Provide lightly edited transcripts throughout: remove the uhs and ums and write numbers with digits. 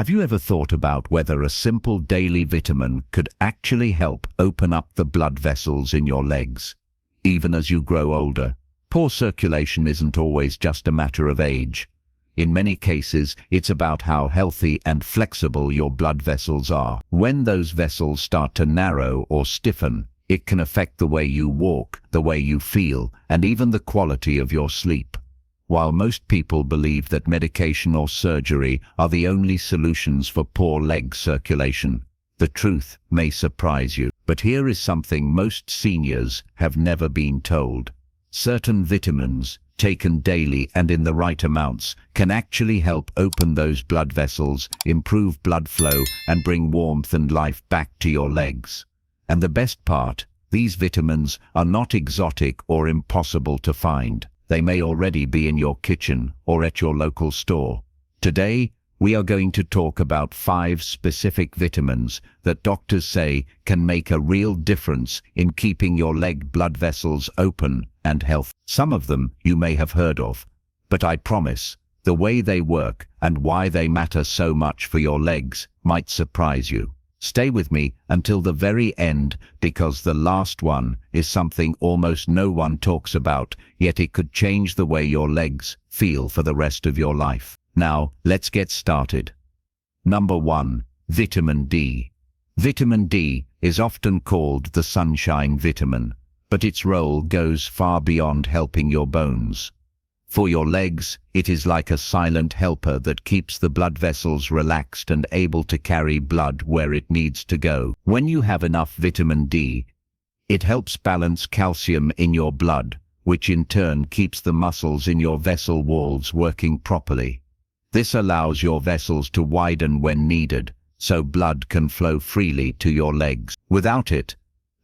Have you ever thought about whether a simple daily vitamin could actually help open up the blood vessels in your legs? Even as you grow older, poor circulation isn't always just a matter of age. In many cases, it's about how healthy and flexible your blood vessels are. When those vessels start to narrow or stiffen, it can affect the way you walk, the way you feel, and even the quality of your sleep. While most people believe that medication or surgery are the only solutions for poor leg circulation, the truth may surprise you. But here is something most seniors have never been told. Certain vitamins, taken daily and in the right amounts, can actually help open those blood vessels, improve blood flow, and bring warmth and life back to your legs. And the best part, these vitamins are not exotic or impossible to find. They may already be in your kitchen or at your local store. Today, we are going to talk about 5 specific vitamins that doctors say can make a real difference in keeping your leg blood vessels open and healthy. Some of them you may have heard of, but I promise, the way they work and why they matter so much for your legs might surprise you. Stay with me until the very end, because the last one is something almost no one talks about, yet it could change the way your legs feel for the rest of your life. Now, let's get started. Number 1. Vitamin D. Vitamin D is often called the sunshine vitamin, but its role goes far beyond helping your bones. For your legs, it is like a silent helper that keeps the blood vessels relaxed and able to carry blood where it needs to go. When you have enough vitamin D, it helps balance calcium in your blood, which in turn keeps the muscles in your vessel walls working properly. This allows your vessels to widen when needed, so blood can flow freely to your legs. Without it,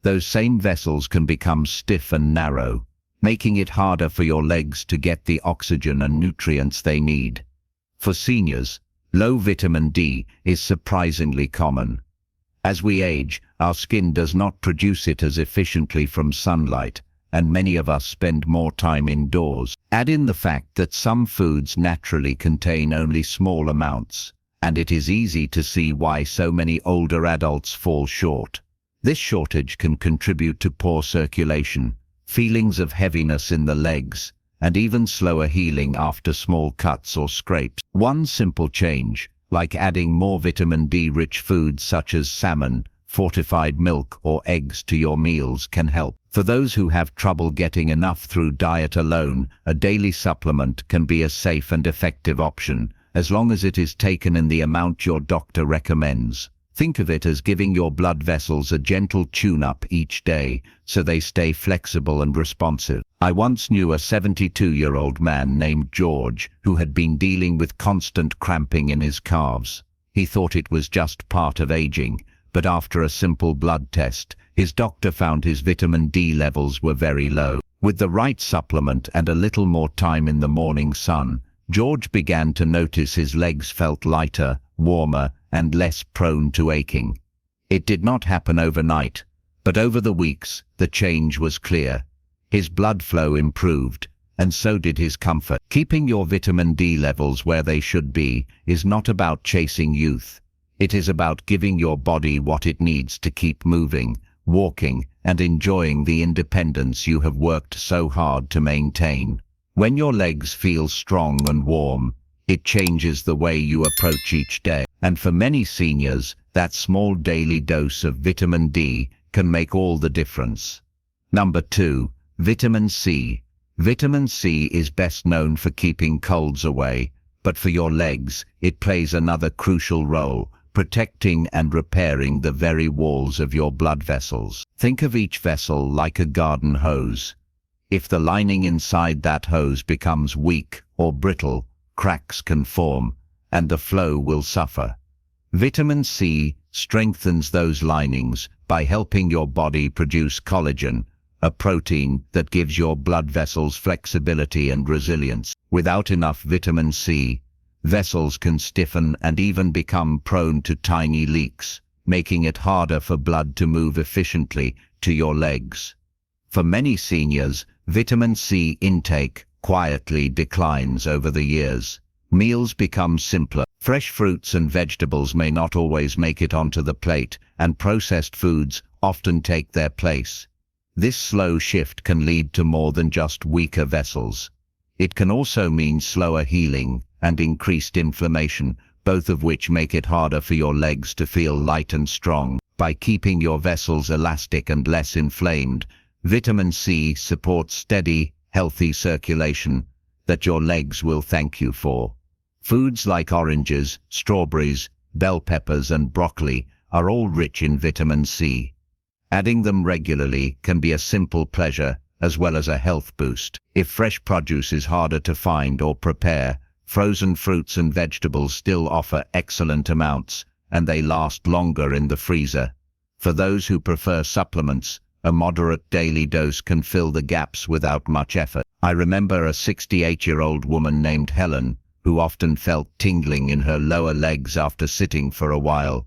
those same vessels can become stiff and narrow, making it harder for your legs to get the oxygen and nutrients they need. For seniors, low vitamin D is surprisingly common. As we age, our skin does not produce it as efficiently from sunlight, and many of us spend more time indoors. Add in the fact that some foods naturally contain only small amounts, and it is easy to see why so many older adults fall short. This shortage can contribute to poor circulation, feelings of heaviness in the legs, and even slower healing after small cuts or scrapes. One simple change, like adding more vitamin D-rich foods such as salmon, fortified milk, or eggs to your meals can help. For those who have trouble getting enough through diet alone, a daily supplement can be a safe and effective option, as long as it is taken in the amount your doctor recommends. Think of it as giving your blood vessels a gentle tune-up each day, so they stay flexible and responsive. I once knew a 72-year-old man named George who had been dealing with constant cramping in his calves. He thought it was just part of aging, but after a simple blood test, his doctor found his vitamin D levels were very low. With the right supplement and a little more time in the morning sun, George began to notice his legs felt lighter, warmer, and less prone to aching. It did not happen overnight, but over the weeks, the change was clear. His blood flow improved, and so did his comfort. Keeping your vitamin D levels where they should be is not about chasing youth. It is about giving your body what it needs to keep moving, walking, and enjoying the independence you have worked so hard to maintain. When your legs feel strong and warm, it changes the way you approach each day. And for many seniors, that small daily dose of vitamin D can make all the difference. Number 2. Vitamin C. Vitamin C is best known for keeping colds away, but for your legs, it plays another crucial role, protecting and repairing the very walls of your blood vessels. Think of each vessel like a garden hose. If the lining inside that hose becomes weak or brittle, cracks can form, and the flow will suffer. Vitamin C strengthens those linings by helping your body produce collagen, a protein that gives your blood vessels flexibility and resilience. Without enough vitamin C, vessels can stiffen and even become prone to tiny leaks, making it harder for blood to move efficiently to your legs. For many seniors, vitamin C intake quietly declines over the years. Meals become simpler. Fresh fruits and vegetables may not always make it onto the plate, and processed foods often take their place. This slow shift can lead to more than just weaker vessels. It can also mean slower healing and increased inflammation, both of which make it harder for your legs to feel light and strong. By keeping your vessels elastic and less inflamed, vitamin C supports steady, healthy circulation that your legs will thank you for. Foods like oranges, strawberries, bell peppers, and broccoli are all rich in vitamin C. Adding them regularly can be a simple pleasure as well as a health boost. If fresh produce is harder to find or prepare, frozen fruits and vegetables still offer excellent amounts, and they last longer in the freezer. For those who prefer supplements, a moderate daily dose can fill the gaps without much effort. I remember a 68-year-old woman named Helen, who often felt tingling in her lower legs after sitting for a while.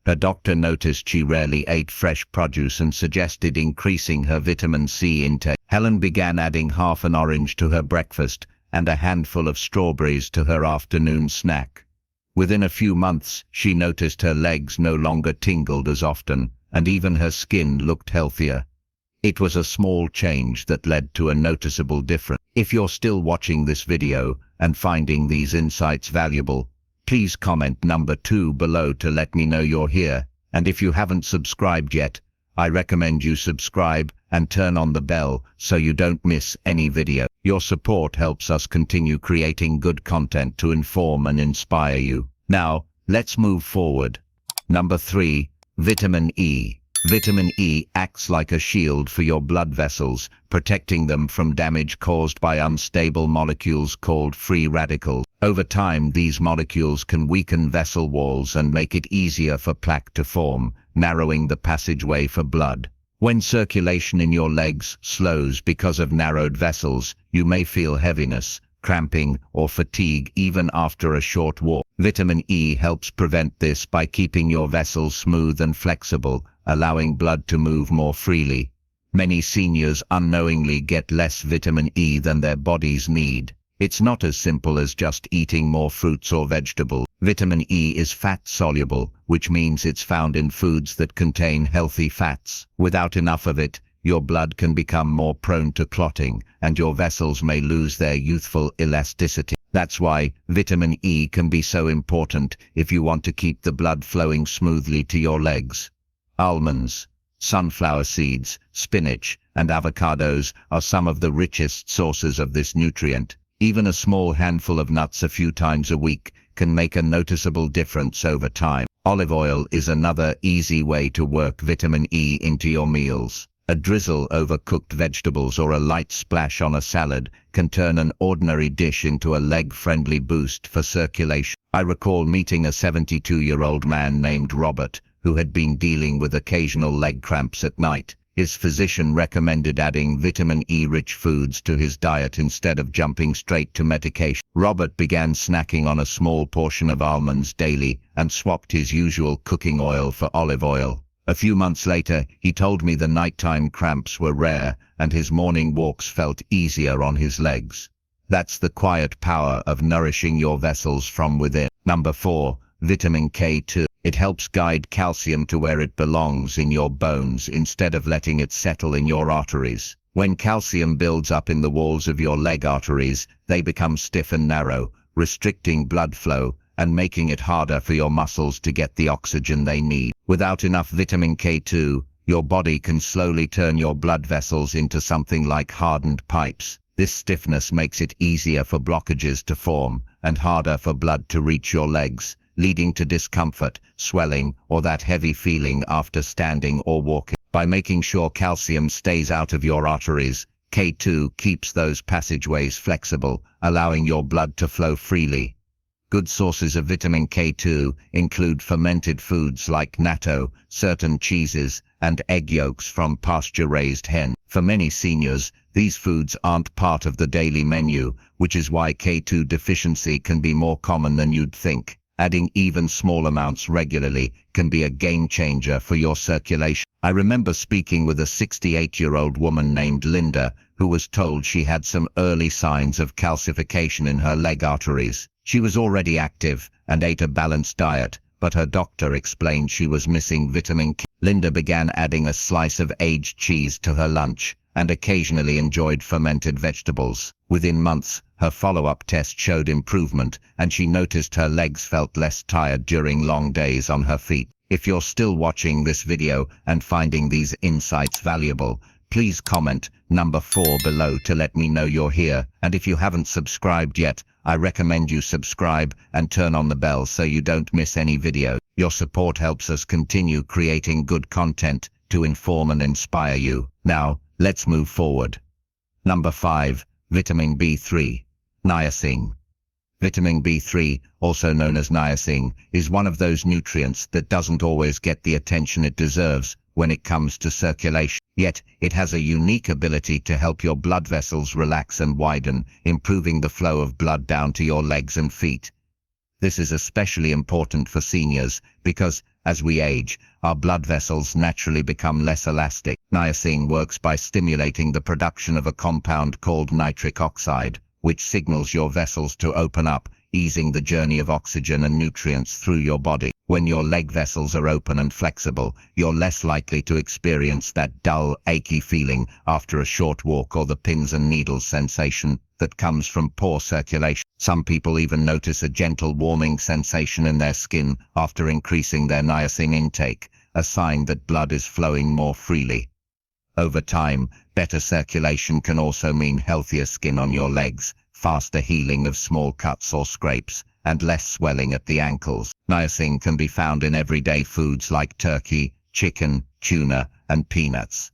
Her doctor noticed she rarely ate fresh produce and suggested increasing her vitamin C intake. Helen began adding half an orange to her breakfast and a handful of strawberries to her afternoon snack. Within a few months, she noticed her legs no longer tingled as often, and even her skin looked healthier. It was a small change that led to a noticeable difference. If you're still watching this video and finding these insights valuable, please comment number 2 below to let me know you're here. And if you haven't subscribed yet, I recommend you subscribe and turn on the bell so you don't miss any video. Your support helps us continue creating good content to inform and inspire you. Now, let's move forward. Number 3, vitamin E. Vitamin E acts like a shield for your blood vessels, protecting them from damage caused by unstable molecules called free radicals. Over time, these molecules can weaken vessel walls and make it easier for plaque to form, narrowing the passageway for blood. When circulation in your legs slows because of narrowed vessels, you may feel heaviness, cramping, or fatigue even after a short walk. Vitamin E helps prevent this by keeping your vessels smooth and flexible, allowing blood to move more freely. Many seniors unknowingly get less vitamin E than their bodies need. It's not as simple as just eating more fruits or vegetables. Vitamin E is fat-soluble, which means it's found in foods that contain healthy fats. Without enough of it, your blood can become more prone to clotting, and your vessels may lose their youthful elasticity. That's why vitamin E can be so important if you want to keep the blood flowing smoothly to your legs. Almonds, sunflower seeds, spinach, and avocados are some of the richest sources of this nutrient. Even a small handful of nuts a few times a week can make a noticeable difference over time. Olive oil is another easy way to work vitamin E into your meals. A drizzle over cooked vegetables or a light splash on a salad can turn an ordinary dish into a leg-friendly boost for circulation. I recall meeting a 72-year-old man named Robert, who had been dealing with occasional leg cramps at night. His physician recommended adding vitamin E-rich foods to his diet instead of jumping straight to medication. Robert began snacking on a small portion of almonds daily and swapped his usual cooking oil for olive oil. A few months later, he told me the nighttime cramps were rare and his morning walks felt easier on his legs. That's the quiet power of nourishing your vessels from within. Number 4, vitamin K2. It helps guide calcium to where it belongs in your bones instead of letting it settle in your arteries. When calcium builds up in the walls of your leg arteries, they become stiff and narrow, restricting blood flow and making it harder for your muscles to get the oxygen they need. Without enough vitamin K2, your body can slowly turn your blood vessels into something like hardened pipes. This stiffness makes it easier for blockages to form and harder for blood to reach your legs, leading to discomfort, swelling, or that heavy feeling after standing or walking. By making sure calcium stays out of your arteries, K2 keeps those passageways flexible, allowing your blood to flow freely. Good sources of vitamin K2 include fermented foods like natto, certain cheeses, and egg yolks from pasture-raised hens. For many seniors, these foods aren't part of the daily menu, which is why K2 deficiency can be more common than you'd think. Adding even small amounts regularly can be a game changer for your circulation. I remember speaking with a 68-year-old woman named Linda, who was told she had some early signs of calcification in her leg arteries. She was already active and ate a balanced diet, but her doctor explained she was missing vitamin K. Linda began adding a slice of aged cheese to her lunch and occasionally enjoyed fermented vegetables. Within months, her follow-up test showed improvement, and she noticed her legs felt less tired during long days on her feet. If you're still watching this video and finding these insights valuable, please comment number 4 below to let me know you're here. And if you haven't subscribed yet, I recommend you subscribe and turn on the bell so you don't miss any video. Your support helps us continue creating good content to inform and inspire you. Now, let's move forward. Number 5. Vitamin B3. Niacin. Vitamin B3, also known as niacin, is one of those nutrients that doesn't always get the attention it deserves when it comes to circulation. Yet, it has a unique ability to help your blood vessels relax and widen, improving the flow of blood down to your legs and feet. This is especially important for seniors because, as we age, our blood vessels naturally become less elastic. Niacin works by stimulating the production of a compound called nitric oxide, which signals your vessels to open up, easing the journey of oxygen and nutrients through your body. When your leg vessels are open and flexible, you're less likely to experience that dull, achy feeling after a short walk or the pins and needles sensation that comes from poor circulation. Some people even notice a gentle warming sensation in their skin after increasing their niacin intake, a sign that blood is flowing more freely. Over time, better circulation can also mean healthier skin on your legs, faster healing of small cuts or scrapes, and less swelling at the ankles. Niacin can be found in everyday foods like turkey, chicken, tuna, and peanuts.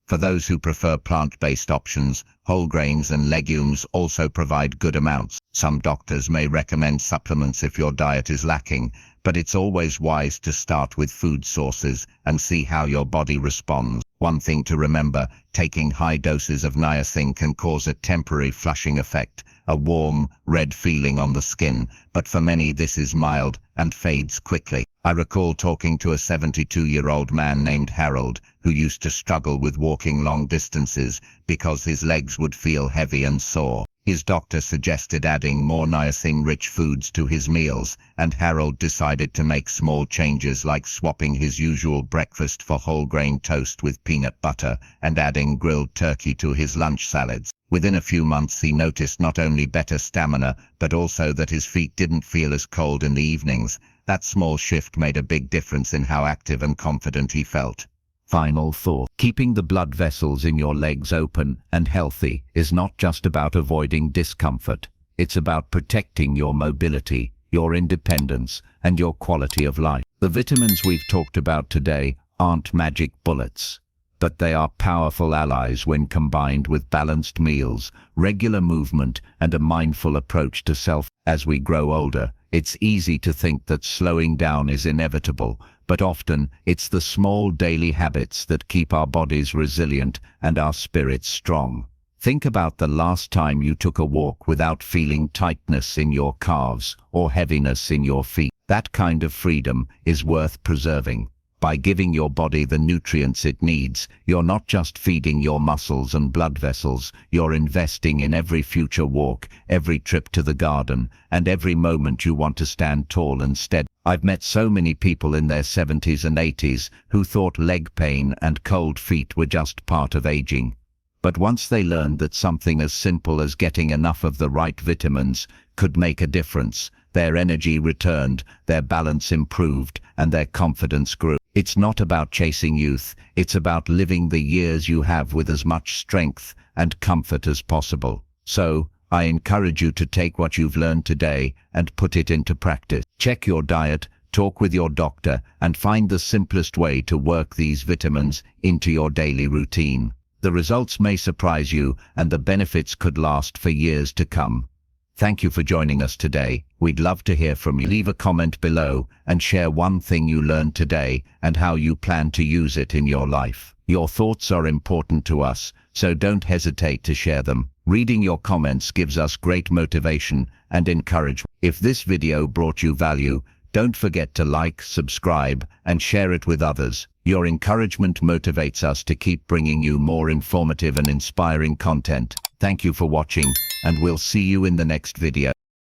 For those who prefer plant-based options, whole grains and legumes also provide good amounts. Some doctors may recommend supplements if your diet is lacking, but it's always wise to start with food sources and see how your body responds. One thing to remember, taking high doses of niacin can cause a temporary flushing effect, a warm, red feeling on the skin, but for many this is mild and fades quickly. I recall talking to a 72-year-old man named Harold, who used to struggle with walking long distances because his legs would feel heavy and sore. His doctor suggested adding more niacin-rich foods to his meals, and Harold decided to make small changes like swapping his usual breakfast for whole grain toast with peanut butter and adding grilled turkey to his lunch salads. Within a few months he noticed not only better stamina, but also that his feet didn't feel as cold in the evenings. That small shift made a big difference in how active and confident he felt. Final thought. Keeping the blood vessels in your legs open and healthy is not just about avoiding discomfort. It's about protecting your mobility, your independence, and your quality of life. The vitamins we've talked about today aren't magic bullets, but they are powerful allies when combined with balanced meals, regular movement, and a mindful approach to self. As we grow older, it's easy to think that slowing down is inevitable, but often it's the small daily habits that keep our bodies resilient and our spirits strong. Think about the last time you took a walk without feeling tightness in your calves or heaviness in your feet. That kind of freedom is worth preserving. By giving your body the nutrients it needs, you're not just feeding your muscles and blood vessels, you're investing in every future walk, every trip to the garden, and every moment you want to stand tall and steady. I've met so many people in their 70s and 80s who thought leg pain and cold feet were just part of aging. But once they learned that something as simple as getting enough of the right vitamins could make a difference, their energy returned, their balance improved, and their confidence grew. It's not about chasing youth, it's about living the years you have with as much strength and comfort as possible. So, I encourage you to take what you've learned today and put it into practice. Check your diet, talk with your doctor, and find the simplest way to work these vitamins into your daily routine. The results may surprise you, and the benefits could last for years to come. Thank you for joining us today. We'd love to hear from you. Leave a comment below and share one thing you learned today and how you plan to use it in your life. Your thoughts are important to us, so don't hesitate to share them. Reading your comments gives us great motivation and encouragement. If this video brought you value, Don't forget to like, subscribe, and share it with others. Your encouragement motivates us to keep bringing you more informative and inspiring content. Thank you for watching, and we'll see you in the next video.